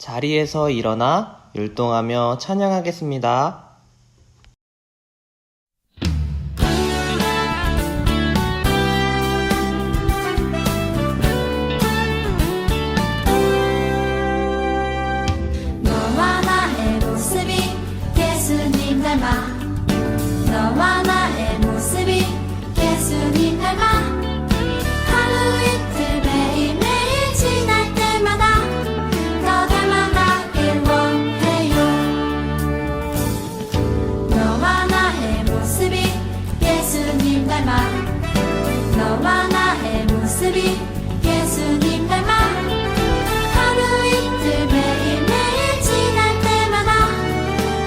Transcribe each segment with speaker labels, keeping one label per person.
Speaker 1: 자리에서 일어나 율동하며 찬양하겠습니다.
Speaker 2: 너와 나의 모습이 예수님 닮아 너와 나의 모습이 예수님 닮아 하루 이틀 매일매일 지날 때마다 더 닮아가길 원해요. 너와 나의 모습이 예수님 닮아 너와 나의 모습이 예수님 닮아 하루 이틀 매일매일 지날 때마다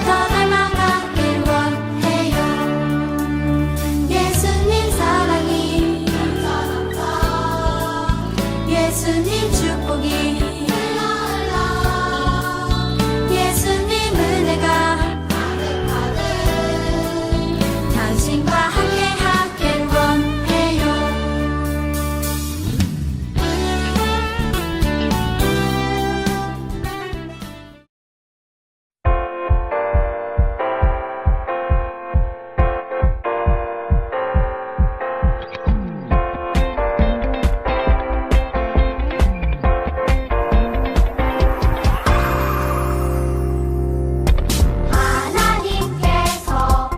Speaker 2: 더 닮아가길 원해요. 예수님 사랑이 예수님 축복이 예수님 은혜가 당신과 함께 하길 원해요. 하나님께서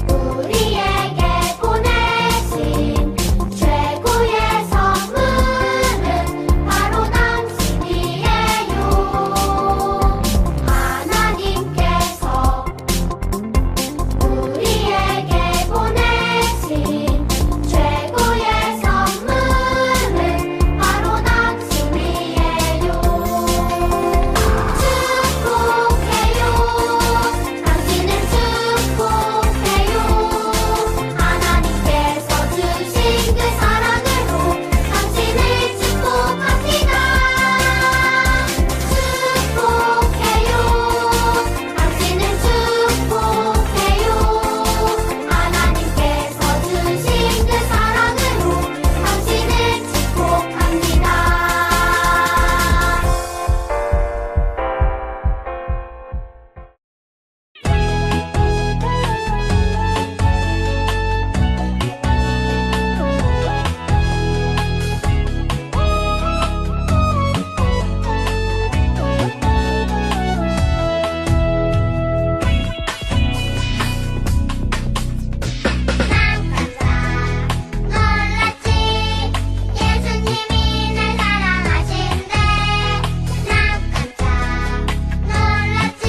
Speaker 2: 우리에게 보내신 최고의 선물은 바로 당신이에요. 하나님께서 우리에게 보내신 최고의 선물은 바로 당신이에요. 축복해요. 당신을 축복해요. 하나님께서 주신 그 사랑으로 당신을 축복합니다. 축복해요. 당신을 축복해요. 하나님께서 주신 그 사랑으로 당신을 축복합니다. 놀랐지 예수님이 날 사랑하신대. 난 깜짝 놀랐지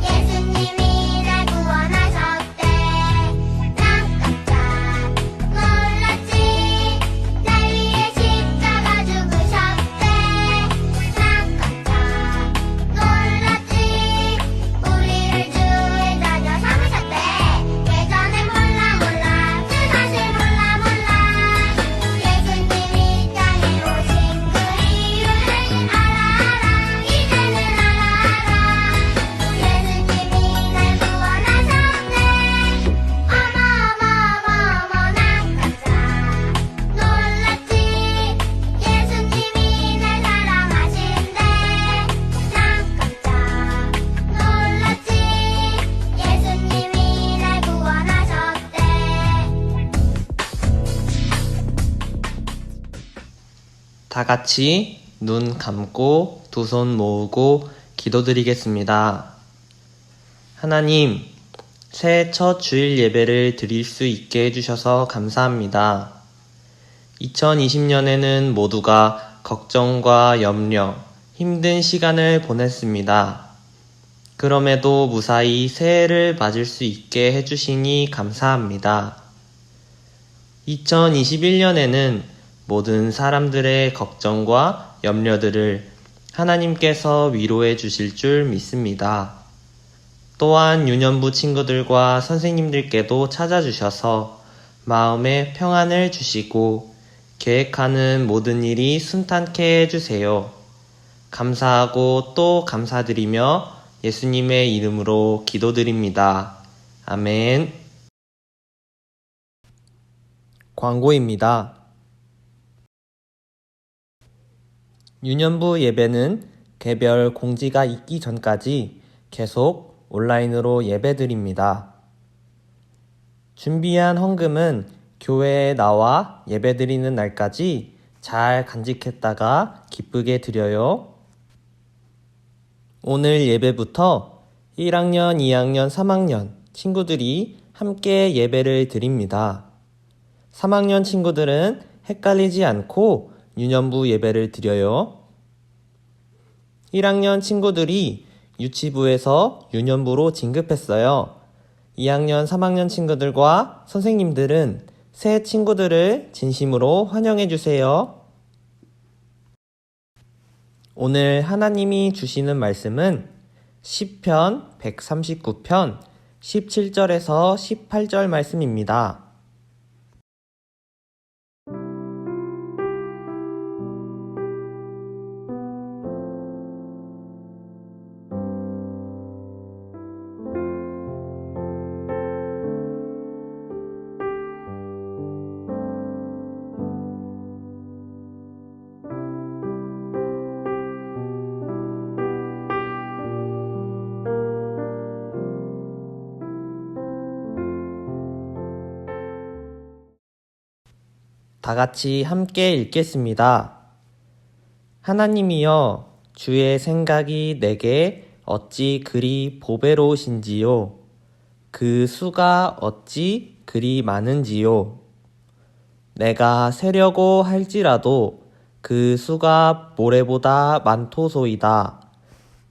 Speaker 2: 예수님이 날 구원하셨대. 난 깜짝 놀랐지 날 위해 십자가 죽으셨대. 난 깜짝 놀랐지 우리를 주의 자녀 삼으셨대. 예전에 몰라 그 사실 몰라 예수님이 땅에 오신 그 이유를 알아 이제는 알아 예수님이 날 구원하셨네. 어머 난 깜짝 놀랐지 예수님이 날 사랑하신대. 난 깜짝 놀랐지 예수님이 날 구원하셨대.
Speaker 1: 다 같이 눈 감고 두 손 모으고 기도드리겠습니다. 하나님, 새해 첫 주일 예배를 드릴 수 있게 해주셔서 감사합니다. 2020년에는 모두가 걱정과 염려, 힘든 시간을 보냈습니다. 그럼에도 무사히 새해를 맞을 수 있게 해주시니 감사합니다. 2021년에는 모든 사람들의 걱정과 염려들을 하나님께서 위로해 주실 줄 믿습니다. 또한 유년부 친구들과 선생님들께도 찾아주셔서 마음에 평안을 주시고 계획하는 모든 일이 순탄케 해주세요. 감사하고 또 감사드리며 예수님의 이름으로 기도드립니다. 아멘. 광고입니다. 유년부 예배는 개별 공지가 있기 전까지 계속 온라인으로 예배드립니다. 준비한 헌금은 교회에 나와 예배드리는 날까지 잘 간직했다가 기쁘게 드려요. 오늘 예배부터 1학년, 2학년, 3학년 친구들이 함께 예배를 드립니다. 3학년 친구들은 헷갈리지 않고 유년부 예배를 드려요. 1학년 친구들이 유치부에서 유년부로 진급했어요. 2학년, 3학년 친구들과 선생님들은 새 친구들을 진심으로 환영해 주세요. 오늘 하나님이 주시는 말씀은 시편 139편 17절에서 18절 말씀입니다. 다 같이 함께 읽겠습니다. 하나님이여, 주의 생각이 내게 어찌 그리 보배로우신지요. 그 수가 어찌 그리 많은지요. 내가 세려고 할지라도 그 수가 모래보다 많도소이다.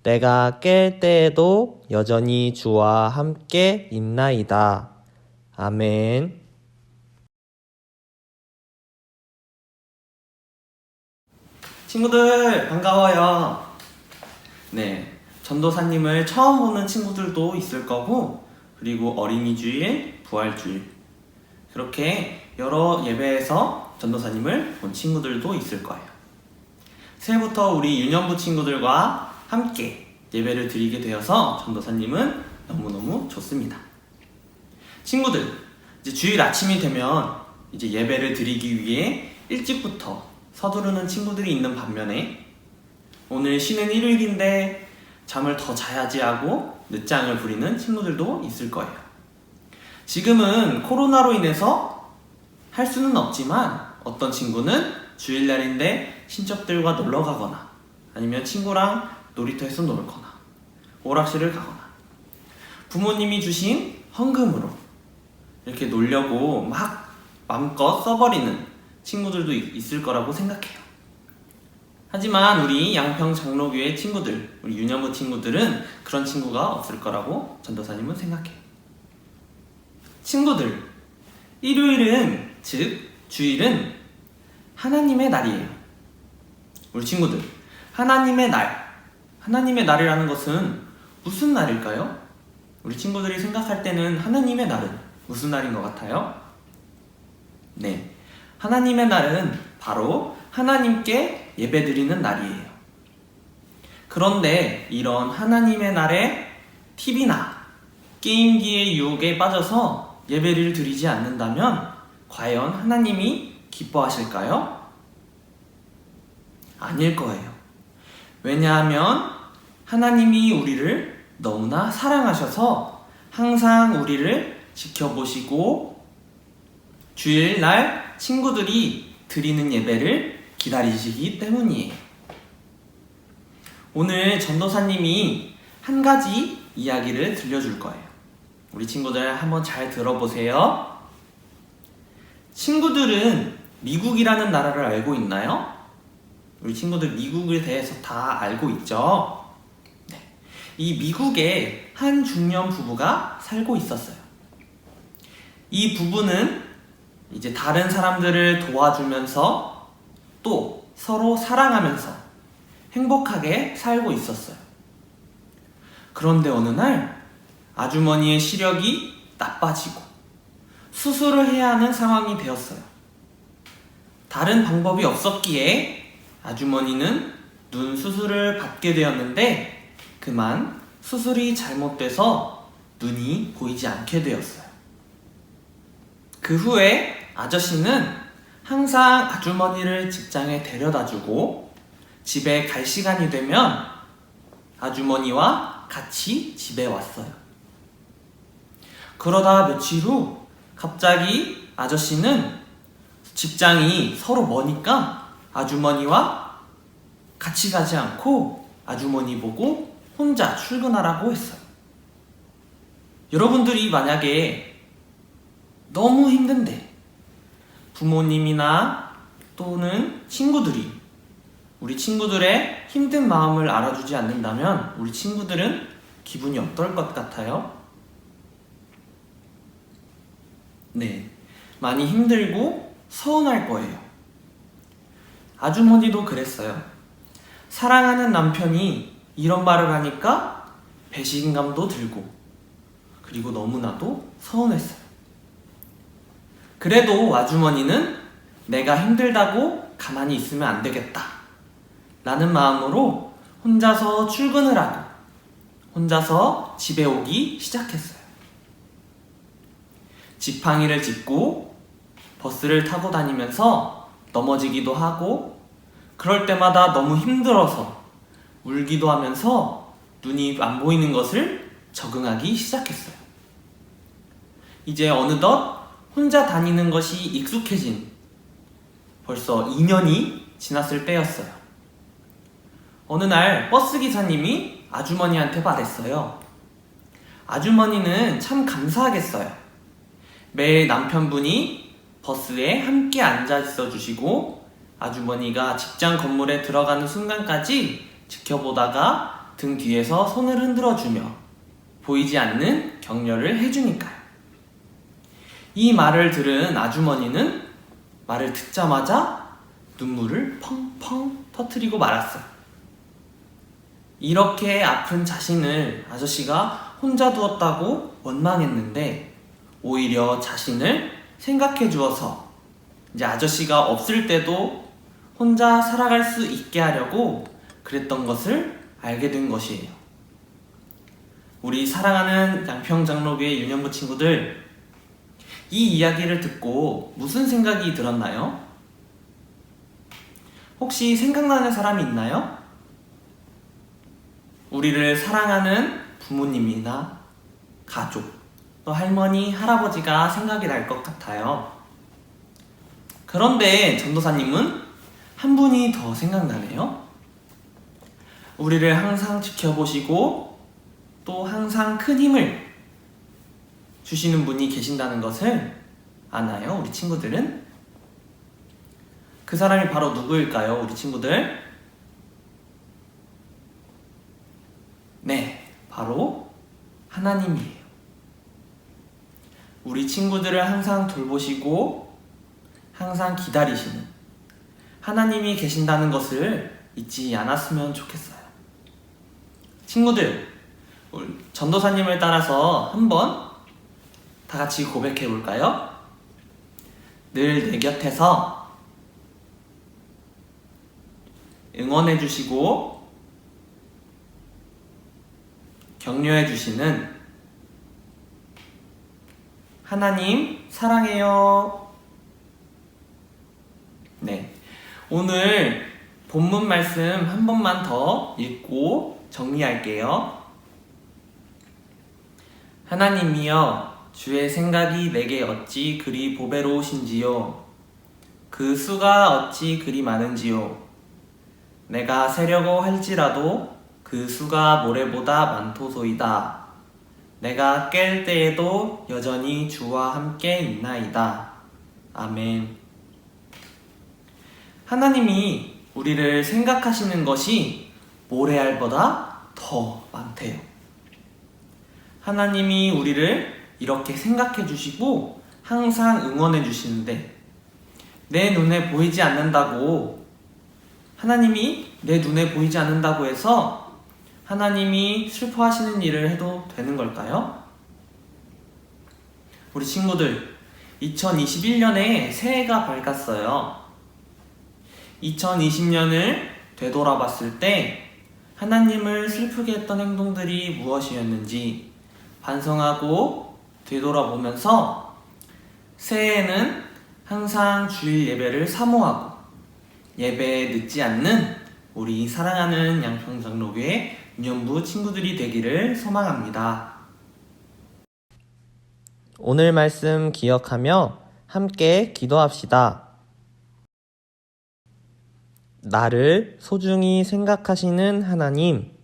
Speaker 1: 내가 깰 때에도 여전히 주와 함께 있나이다. 아멘. 친구들 반가워요. 네, 전도사님을 처음 보는 친구들도 있을 거고, 그리고 어린이 주일, 부활 주일, 그렇게 여러 예배에서 전도사님을 본 친구들도 있을 거예요. 새해부터 우리 유년부 친구들과 함께 예배를 드리게 되어서 전도사님은 너무너무 좋습니다. 친구들, 이제 주일 아침이 되면 이제 예배를 드리기 위해 일찍부터 서두르는 친구들이 있는 반면에 오늘 쉬는 일요일인데 잠을 더 자야지 하고 늦잠을 부리는 친구들도 있을 거예요. 지금은 코로나로 인해서 할 수는 없지만 어떤 친구는 주일날인데 친척들과 놀러 가거나 아니면 친구랑 놀이터에서 놀거나 오락실을 가거나 부모님이 주신 헌금으로 이렇게 놀려고 막 마음껏 써버리는 친구들도 있을 거라고 생각해요. 하지만 우리 양평 장로교회 친구들, 우리 유년부 친구들은 그런 친구가 없을 거라고 전도사님은 생각해요. 친구들, 일요일은, 즉 주일은 하나님의 날이에요. 우리 친구들, 하나님의 날, 하나님의 날이라는 것은 무슨 날일까요? 우리 친구들이 생각할 때는 하나님의 날은 무슨 날인 것 같아요? 네, 하나님의 날은 바로 하나님께 예배드리는 날이에요. 그런데 이런 하나님의 날에 TV나 게임기의 유혹에 빠져서 예배를 드리지 않는다면 과연 하나님이 기뻐하실까요? 아닐 거예요. 왜냐하면 하나님이 우리를 너무나 사랑하셔서 항상 우리를 지켜보시고 주일날 친구들이 드리는 예배를 기다리시기 때문이에요. 오늘 전도사님이 한 가지 이야기를 들려줄 거예요. 우리 친구들 한번 잘 들어보세요. 친구들은 미국이라는 나라를 알고 있나요? 우리 친구들 미국에 대해서 다 알고 있죠? 네. 이 미국에 한 중년 부부가 살고 있었어요. 이 부부는 이제 다른 사람들을 도와주면서 또 서로 사랑하면서 행복하게 살고 있었어요. 그런데 어느 날 아주머니의 시력이 나빠지고 수술을 해야 하는 상황이 되었어요. 다른 방법이 없었기에 아주머니는 눈 수술을 받게 되었는데 그만 수술이 잘못돼서 눈이 보이지 않게 되었어요. 그 후에 아저씨는 항상 아주머니를 직장에 데려다주고 집에 갈 시간이 되면 아주머니와 같이 집에 왔어요. 그러다 며칠 후 갑자기 아저씨는 직장이 서로 머니까 아주머니와 같이 가지 않고 아주머니 보고 혼자 출근하라고 했어요. 여러분들이 만약에 너무 힘든데 부모님이나 또는 친구들이 우리 친구들의 힘든 마음을 알아주지 않는다면 우리 친구들은 기분이 어떨 것 같아요? 네, 많이 힘들고 서운할 거예요. 아주머니도 그랬어요. 사랑하는 남편이 이런 말을 하니까 배신감도 들고 그리고 너무나도 서운했어요. 그래도 아주머니는 내가 힘들다고 가만히 있으면 안 되겠다 라는 마음으로 혼자서 출근을 하고 혼자서 집에 오기 시작했어요. 지팡이를 짚고 버스를 타고 다니면서 넘어지기도 하고 그럴 때마다 너무 힘들어서 울기도 하면서 눈이 안 보이는 것을 적응하기 시작했어요. 이제 어느덧 혼자 다니는 것이 익숙해진 벌써 2년이 지났을 때였어요. 어느 날 버스 기사님이 아주머니한테 말했어요. 아주머니는 참 감사하겠어요. 매일 남편분이 버스에 함께 앉아 있어 주시고 아주머니가 직장 건물에 들어가는 순간까지 지켜보다가 등 뒤에서 손을 흔들어 주며 보이지 않는 격려를 해주니까요. 이 말을 들은 아주머니는 말을 듣자마자 눈물을 펑펑 터뜨리고 말았어요. 이렇게 아픈 자신을 아저씨가 혼자 두었다고 원망했는데 오히려 자신을 생각해 주어서 이제 아저씨가 없을 때도 혼자 살아갈 수 있게 하려고 그랬던 것을 알게 된 것이에요. 우리 사랑하는 양평장로교회 유년부 친구들, 이 이야기를 듣고 무슨 생각이 들었나요? 혹시 생각나는 사람이 있나요? 우리를 사랑하는 부모님이나 가족, 또 할머니, 할아버지가 생각이 날 것 같아요. 그런데 전도사님은 한 분이 더 생각나네요. 우리를 항상 지켜보시고 또 항상 큰 힘을 주시는 분이 계신다는 것을 아나요? 우리 친구들은? 그 사람이 바로 누구일까요? 우리 친구들? 네, 바로 하나님이에요. 우리 친구들을 항상 돌보시고 항상 기다리시는 하나님이 계신다는 것을 잊지 않았으면 좋겠어요. 친구들, 우리 전도사님을 따라서 한번 다 같이 고백해 볼까요? 늘 내 곁에서 응원해 주시고 격려해 주시는 하나님 사랑해요. 네, 오늘 본문 말씀 한 번만 더 읽고 정리할게요. 하나님이여, 주의 생각이 내게 어찌 그리 보배로우신지요. 그 수가 어찌 그리 많은지요. 내가 세려고 할지라도 그 수가 모래보다 많도소이다. 내가 깰 때에도 여전히 주와 함께 있나이다. 아멘. 하나님이 우리를 생각하시는 것이 모래알보다 더 많대요. 하나님이 우리를 이렇게 생각해 주시고 항상 응원해 주시는데 내 눈에 보이지 않는다고, 하나님이 내 눈에 보이지 않는다고 해서 하나님이 슬퍼하시는 일을 해도 되는 걸까요? 우리 친구들, 2021년에 새해가 밝았어요. 2020년을 되돌아봤을 때 하나님을 슬프게 했던 행동들이 무엇이었는지 반성하고 되돌아보면서 새해에는 항상 주일 예배를 사모하고 예배에 늦지 않는 우리 사랑하는 양평장로교회 유년부 친구들이 되기를 소망합니다.
Speaker 3: 오늘 말씀 기억하며 함께 기도합시다. 나를 소중히 생각하시는 하나님,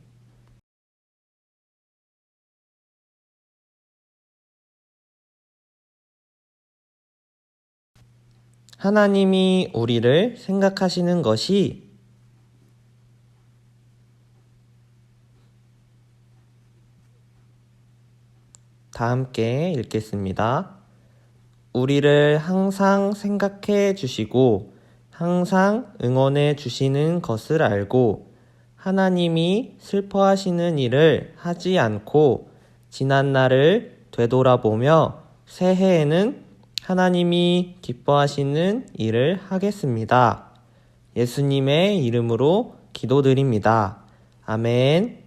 Speaker 3: 하나님이 우리를 생각하시는 것이 다 함께 읽겠습니다. 우리를 항상 생각해 주시고 항상 응원해 주시는 것을 알고 하나님이 슬퍼하시는 일을 하지 않고 지난 날을 되돌아보며 새해에는 하나님이 기뻐하시는 일을 하겠습니다. 예수님의 이름으로 기도드립니다. 아멘.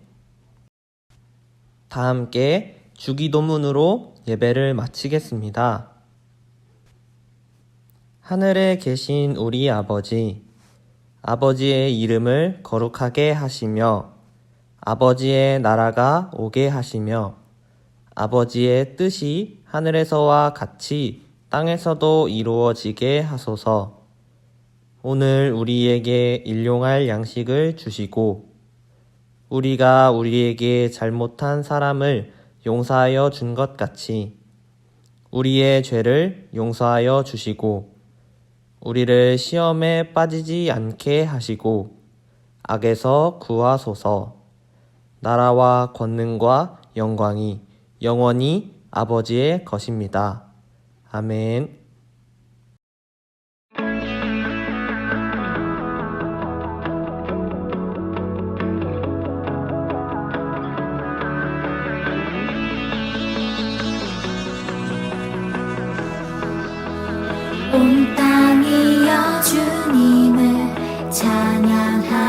Speaker 3: 다 함께 주기도문으로 예배를 마치겠습니다. 하늘에 계신 우리 아버지, 아버지의 이름을 거룩하게 하시며 아버지의 나라가 오게 하시며 아버지의 뜻이 하늘에서와 같이 땅에서도 이루어지게 하소서. 오늘 우리에게 일용할 양식을 주시고 우리가 우리에게 잘못한 사람을 용서하여 준 것 같이 우리의 죄를 용서하여 주시고 우리를 시험에 빠지지 않게 하시고 악에서 구하소서. 나라와 권능과 영광이 영원히 아버지의 것입니다. 아멘.
Speaker 2: 온 땅이여 주님을 찬양하라.